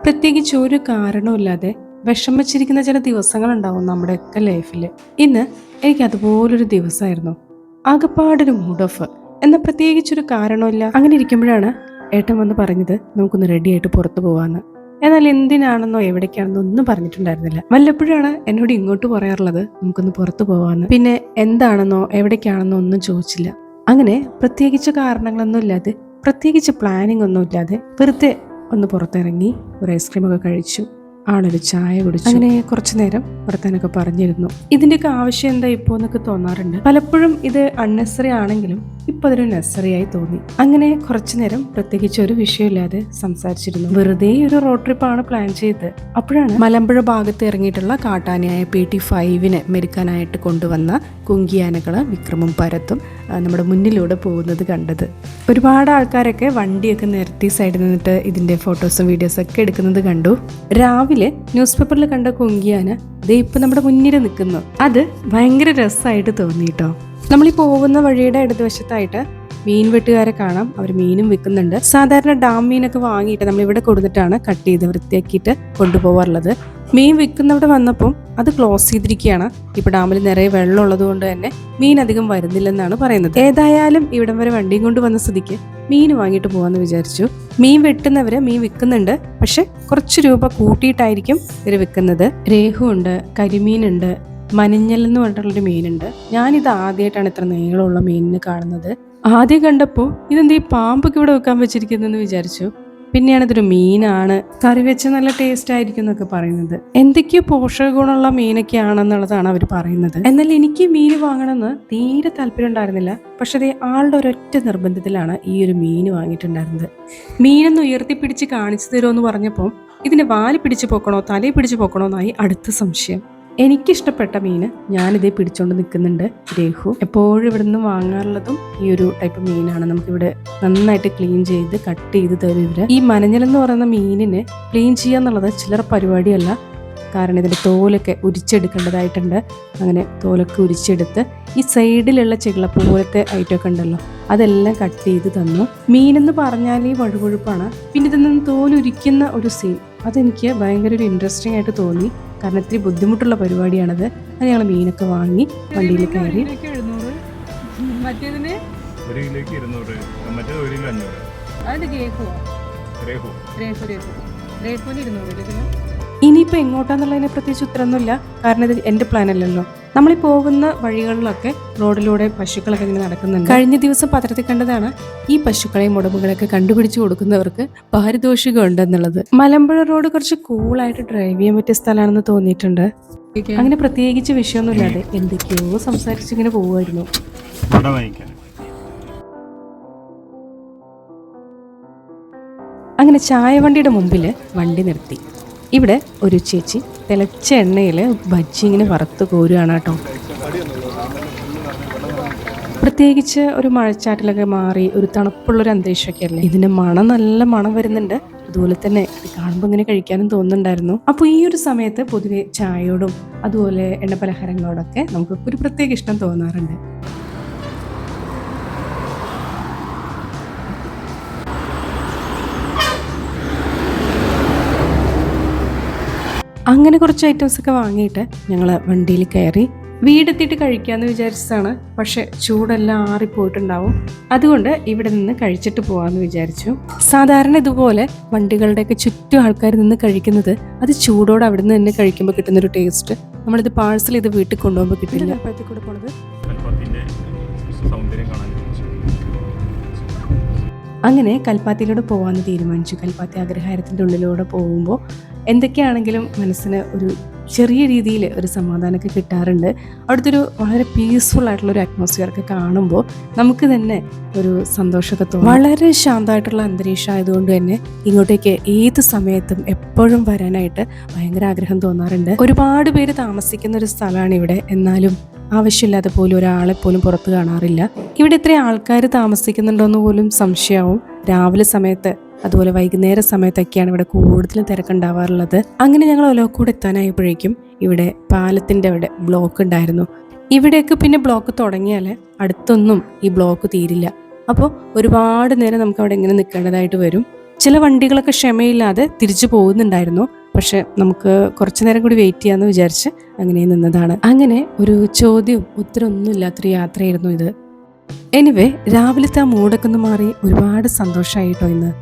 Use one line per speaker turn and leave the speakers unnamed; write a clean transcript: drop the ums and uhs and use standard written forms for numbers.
പ്രത്യേകിച്ച് ഒരു കാരണവുമില്ലാതെ വിഷമിച്ചിരിക്കുന്ന ചില ദിവസങ്ങളുണ്ടാവും നമ്മുടെയൊക്കെ ലൈഫിൽ. ഇന്ന് എനിക്ക് അതുപോലൊരു ദിവസമായിരുന്നു. ആകെപ്പാടൊരു മൂഡ് ഓഫ്. എന്നാൽ പ്രത്യേകിച്ചൊരു കാരണമില്ല. അങ്ങനെ ഇരിക്കുമ്പോഴാണ് ഏട്ടൻ വന്ന് പറഞ്ഞത് നമുക്കൊന്ന് റെഡി ആയിട്ട് പുറത്തു പോവാന്ന്. എന്നാൽ എന്തിനാണെന്നോ എവിടേക്കാണെന്നോ ഒന്നും പറഞ്ഞിട്ടുണ്ടായിരുന്നില്ല. വല്ലപ്പോഴാണ് എന്നോട് ഇങ്ങോട്ട് പറയാറുള്ളത് നമുക്കൊന്ന് പുറത്തു പോവാന്ന്. പിന്നെ എന്താണെന്നോ എവിടേക്കാണെന്നോ ഒന്നും ചോദിച്ചില്ല. അങ്ങനെ പ്രത്യേകിച്ച് കാരണങ്ങളൊന്നും ഇല്ലാതെ, പ്രത്യേകിച്ച് പ്ലാനിങ് ഒന്നും ഇല്ലാതെ വെറുതെ ഒന്ന് പുറത്തിറങ്ങി ഒരു ഐസ്ക്രീമൊക്കെ കഴിച്ചു, ആളൊരു ചായ കുടിച്ചു. അങ്ങനെ കുറച്ചു നേരം വർത്താനൊക്കെ പറഞ്ഞിരുന്നു. ഇതിൻ്റെയൊക്കെ ആവശ്യം എന്താ ഇപ്പോൾ എന്നൊക്കെ തോന്നാറുണ്ട്. പലപ്പോഴും ഇത് അൺനെസറി ആണെങ്കിലും ഇപ്പൊ അതൊരു നെസറി ആയി തോന്നി. അങ്ങനെ കുറച്ചു നേരം പ്രത്യേകിച്ച് ഒരു വിഷയമില്ലാതെ സംസാരിച്ചിരുന്നു. വെറുതെ ഒരു റോഡ് ട്രിപ്പാണ് പ്ലാൻ ചെയ്തത്. അപ്പോഴാണ് മലമ്പുഴ ഭാഗത്ത് ഇറങ്ങിയിട്ടുള്ള കാട്ടാനയായ PT5 മെരുക്കാനായിട്ട് കൊണ്ടുവന്ന കുങ്കിയാനകള് വിക്രമും ഭരത്തും നമ്മുടെ മുന്നിലൂടെ പോകുന്നത് കണ്ടത്. ഒരുപാട് ആൾക്കാരൊക്കെ വണ്ടിയൊക്കെ നിരത്തി സൈഡിൽ നിന്നിട്ട് ഇതിന്റെ ഫോട്ടോസും വീഡിയോസും ഒക്കെ എടുക്കുന്നത് കണ്ടു. രാവിലെ ന്യൂസ് പേപ്പറിൽ കണ്ട കുങ്കിയാന ദേ ഇപ്പൊ നമ്മുടെ മുന്നിൽ നിൽക്കുന്നു. അത് ഭയങ്കര രസമായിട്ട് തോന്നിട്ടോ. നമ്മളീ പോകുന്ന വഴിയുടെ ഇടതുവശത്തായിട്ട് മീൻ വെട്ടുകാരെ കാണാം. അവർ മീനും വിൽക്കുന്നുണ്ട്. സാധാരണ ഡാം മീനൊക്കെ വാങ്ങിയിട്ട് നമ്മളിവിടെ കൊടുത്തിട്ടാണ് കട്ട് ചെയ്ത് വൃത്തിയാക്കിയിട്ട് കൊണ്ടുപോകാറുള്ളത്. മീൻ വിൽക്കുന്നവിടെ വന്നപ്പോൾ അത് ക്ലോസ് ചെയ്തിരിക്കുകയാണ്. ഇപ്പൊ ഡാമിൽ നിറയെ വെള്ളം ഉള്ളത് കൊണ്ട് തന്നെ മീൻ അധികം വരുന്നില്ലെന്നാണ് പറയുന്നത്. ഏതായാലും ഇവിടം വരെ വണ്ടിയും കൊണ്ട് വന്ന സ്ഥിതിക്ക് മീൻ വാങ്ങിയിട്ട് പോകാന്ന് വിചാരിച്ചു. മീൻ വെട്ടുന്നവര് മീൻ വിൽക്കുന്നുണ്ട്, പക്ഷെ കുറച്ച് രൂപ കൂട്ടിയിട്ടായിരിക്കും ഇവർ വിൽക്കുന്നത്. രേഹു ഉണ്ട്, കരിമീനുണ്ട്, മനഞ്ഞൽ എന്ന് പറഞ്ഞിട്ടുള്ളൊരു മീനുണ്ട്. ഞാനിത് ആദ്യമായിട്ടാണ് ഇത്ര നീളമുള്ള മീനിന് കാണുന്നത്. ആദ്യം കണ്ടപ്പോൾ ഇതെന്താ ഈ പാമ്പൊക്കെ ഇവിടെ വെക്കാൻ വെച്ചിരിക്കുന്നതെന്ന് വിചാരിച്ചു. പിന്നെയാണ് ഇതൊരു മീനാണ്, കറി വെച്ച് നല്ല ടേസ്റ്റ് ആയിരിക്കും എന്നൊക്കെ പറയുന്നത്. എന്തൊക്കെയോ പോഷക ഗുണമുള്ള മീനൊക്കെയാണെന്നുള്ളതാണ് അവർ പറയുന്നത്. എന്നാൽ എനിക്ക് മീൻ വാങ്ങണമെന്ന് തീരെ താല്പര്യം ഉണ്ടായിരുന്നില്ല. പക്ഷെ അതേ ആളുടെ ഒരൊറ്റ നിർബന്ധത്തിലാണ് ഈ ഒരു മീൻ വാങ്ങിയിട്ടുണ്ടായിരുന്നത്. മീനൊന്ന് ഉയർത്തിപ്പിടിച്ച് കാണിച്ചു തരുമെന്ന് പറഞ്ഞപ്പോൾ ഇതിനെ വാല് പിടിച്ച് പൊക്കണോ തലയിൽ പിടിച്ച് പൊക്കണോ എന്നായി അടുത്ത സംശയം. എനിക്കിഷ്ടപ്പെട്ട മീന് ഞാനിതേ പിടിച്ചോണ്ട് നിൽക്കുന്നുണ്ട്. രേഹു എപ്പോഴും ഇവിടെ നിന്ന് വാങ്ങാറുള്ളതും ഈ ഒരു ടൈപ്പ് മീനാണ്. നമുക്കിവിടെ നന്നായിട്ട് ക്ലീൻ ചെയ്ത് കട്ട് ചെയ്ത് തരും ഇവര്. ഈ മനഞ്ഞൽ എന്ന് പറയുന്ന മീനിനെ ക്ലീൻ ചെയ്യാന്നുള്ളത് ചിലർ പരിപാടിയല്ല. കാരണം ഇതിന്റെ തോലൊക്കെ ഉരിച്ചെടുക്കേണ്ടതായിട്ടുണ്ട്. അങ്ങനെ തോലൊക്കെ ഉരിച്ചെടുത്ത് ഈ സൈഡിലുള്ള ചെകിളപ്പ് പോലത്തെ ഐറ്റമൊക്കെ ഉണ്ടല്ലോ, അതെല്ലാം കട്ട് ചെയ്ത് തന്നു. മീനെന്ന് പറഞ്ഞാൽ ഈ വഴുവഴുപ്പാണ്. പിന്നെ ഇതിൽ നിന്ന് തോലുരിക്കുന്ന ഒരു സീൻ അതെനിക്ക് ഭയങ്കര ഒരു ഇൻട്രസ്റ്റിംഗ് ആയിട്ട് തോന്നി. കാരണം ഇത്തിരി ബുദ്ധിമുട്ടുള്ള പരിപാടിയാണത്. അത് ഞങ്ങൾ മീനൊക്കെ വാങ്ങി വണ്ടിയിൽ കയറി. ഇനിയിപ്പോൾ എങ്ങോട്ടാന്നുള്ളതിനെ പ്രത്യേകിച്ച് ഉത്തരമൊന്നുമില്ല. കാരണം ഇത് എൻ്റെ പ്ലാൻ അല്ലല്ലോ. നമ്മൾ ഈ പോകുന്ന വഴികളിലൊക്കെ റോഡിലൂടെ പശുക്കളൊക്കെ ഇങ്ങനെ നടക്കുന്നുണ്ട്. കഴിഞ്ഞ ദിവസം പത്രത്തിൽ കണ്ടതാണ് ഈ പശുക്കളെയും ഉടമകളൊക്കെ കണ്ടുപിടിച്ചു കൊടുക്കുന്നവർക്ക് പാരിതോഷികം ഉണ്ടെന്നുള്ളത്. മലമ്പുഴ റോഡ് കുറച്ച് കൂളായിട്ട് ഡ്രൈവ് ചെയ്യാൻ പറ്റിയ സ്ഥലമാണെന്ന് തോന്നിയിട്ടുണ്ട്. അങ്ങനെ പ്രത്യേകിച്ച് വിഷയമൊന്നുമില്ലാതെ എന്തൊക്കെയോ സംസാരിച്ചിങ്ങനെ പോവുമായിരുന്നു. അങ്ങനെ ചായ വണ്ടിയുടെ മുമ്പിൽ വണ്ടി നിർത്തി. ഇവിടെ ഒരു ചേച്ചി തിളച്ച എണ്ണയിൽ ബജ്ജി ഇങ്ങനെ വറുത്ത് കോരുകയാണ് കേട്ടോ. പ്രത്യേകിച്ച് ഒരു മഴച്ചാറ്റിലൊക്കെ മാറി ഒരു തണുപ്പുള്ളൊരു അന്തരീക്ഷമൊക്കെ അല്ലേ. ഇതിന്റെ മണം നല്ല മണം വരുന്നുണ്ട്. അതുപോലെ തന്നെ ഇത് കാണുമ്പോൾ ഇങ്ങനെ കഴിക്കാനും തോന്നുന്നുണ്ടായിരുന്നു. അപ്പോൾ ഈ ഒരു സമയത്ത് പൊതുവെ ചായയോടും അതുപോലെ എണ്ണ പലഹാരങ്ങളോടൊക്കെ നമുക്ക് ഒരു പ്രത്യേക ഇഷ്ടം തോന്നാറുണ്ട്. അങ്ങനെ കുറച്ച് ഐറ്റംസ് ഒക്കെ വാങ്ങിയിട്ട് ഞങ്ങൾ വണ്ടിയിൽ കയറി. വീടെത്തിയിട്ട് കഴിക്കാമെന്ന് വിചാരിച്ചതാണ്. പക്ഷെ ചൂടെല്ലാം ആറിപ്പോയിട്ടുണ്ടാവും. അതുകൊണ്ട് ഇവിടെ നിന്ന് കഴിച്ചിട്ട് പോകാമെന്ന് വിചാരിച്ചു. സാധാരണ ഇതുപോലെ വണ്ടികളുടെയൊക്കെ ചുറ്റും ആൾക്കാർ നിന്ന് കഴിക്കുന്നത് അത് ചൂടോടെ അവിടെ നിന്ന് തന്നെ കഴിക്കുമ്പോൾ കിട്ടുന്നൊരു ടേസ്റ്റ് നമ്മളിത് പാഴ്സൽ ചെയ്ത് വീട്ടിൽ കൊണ്ടുപോകുമ്പോൾ കിട്ടില്ല. കൂടെ പോണത് അങ്ങനെ കൽപ്പാത്തിയിലൂടെ പോകാമെന്ന് തീരുമാനിച്ചു. കൽപ്പാത്തി അഗ്രഹാരത്തിൻ്റെ ഉള്ളിലൂടെ പോകുമ്പോൾ എന്തൊക്കെയാണെങ്കിലും മനസ്സിന് ഒരു ചെറിയ രീതിയിൽ ഒരു സമാധാനമൊക്കെ കിട്ടാറുണ്ട്. അവിടുത്തെ ഒരു വളരെ പീസ്ഫുൾ ആയിട്ടുള്ള ഒരു അറ്റ്മോസ്ഫിയർ ഒക്കെ കാണുമ്പോൾ നമുക്ക് തന്നെ ഒരു സന്തോഷമൊക്കെ തോന്നും. വളരെ ശാന്തമായിട്ടുള്ള അന്തരീക്ഷം ആയതുകൊണ്ട് തന്നെ ഇങ്ങോട്ടേക്ക് ഏത് സമയത്തും എപ്പോഴും വരാനായിട്ട് ഭയങ്കര ആഗ്രഹം തോന്നാറുണ്ട്. ഒരുപാട് പേര് താമസിക്കുന്ന ഒരു സ്ഥലമാണ് ഇവിടെ. എന്നാലും ആവശ്യമില്ലാതെ പോലും ഒരാളെ പോലും പുറത്ത് കാണാറില്ല. ഇവിടെ ഇത്ര ആൾക്കാർ താമസിക്കുന്നുണ്ടോയെന്ന് പോലും സംശയമാവും. രാവിലെ സമയത്ത് അതുപോലെ വൈകുന്നേര സമയത്തൊക്കെയാണ് ഇവിടെ കൂടുതലും തിരക്കുണ്ടാവാറുള്ളത്. അങ്ങനെ ഞങ്ങൾ ഒലോക്കോട് എത്താനായപ്പോഴേക്കും ഇവിടെ പാലത്തിൻ്റെ അവിടെ ബ്ലോക്ക് ഉണ്ടായിരുന്നു. ഇവിടെയൊക്കെ പിന്നെ ബ്ലോക്ക് തുടങ്ങിയാൽ അടുത്തൊന്നും ഈ ബ്ലോക്ക് തീരില്ല. അപ്പോൾ ഒരുപാട് നേരം നമുക്ക് അവിടെ ഇങ്ങനെ നിൽക്കേണ്ടതായിട്ട് വരും. ചില വണ്ടികളൊക്കെ ക്ഷമയില്ലാതെ തിരിച്ചു പോകുന്നുണ്ടായിരുന്നു. പക്ഷെ നമുക്ക് കുറച്ചു നേരം കൂടി വെയിറ്റ് ചെയ്യാന്ന് വിചാരിച്ച് അങ്ങനെ നിന്നതാണ്. അങ്ങനെ ഒരു ചോദ്യവും ഉത്തരവൊന്നും ഇല്ലാത്തൊരു യാത്രയായിരുന്നു ഇത്. എനിവേ, രാവിലത്തെ ആ മൂടൊക്കെ ഒന്ന് മാറി ഒരുപാട് സന്തോഷമായിട്ടോ ഇന്ന്.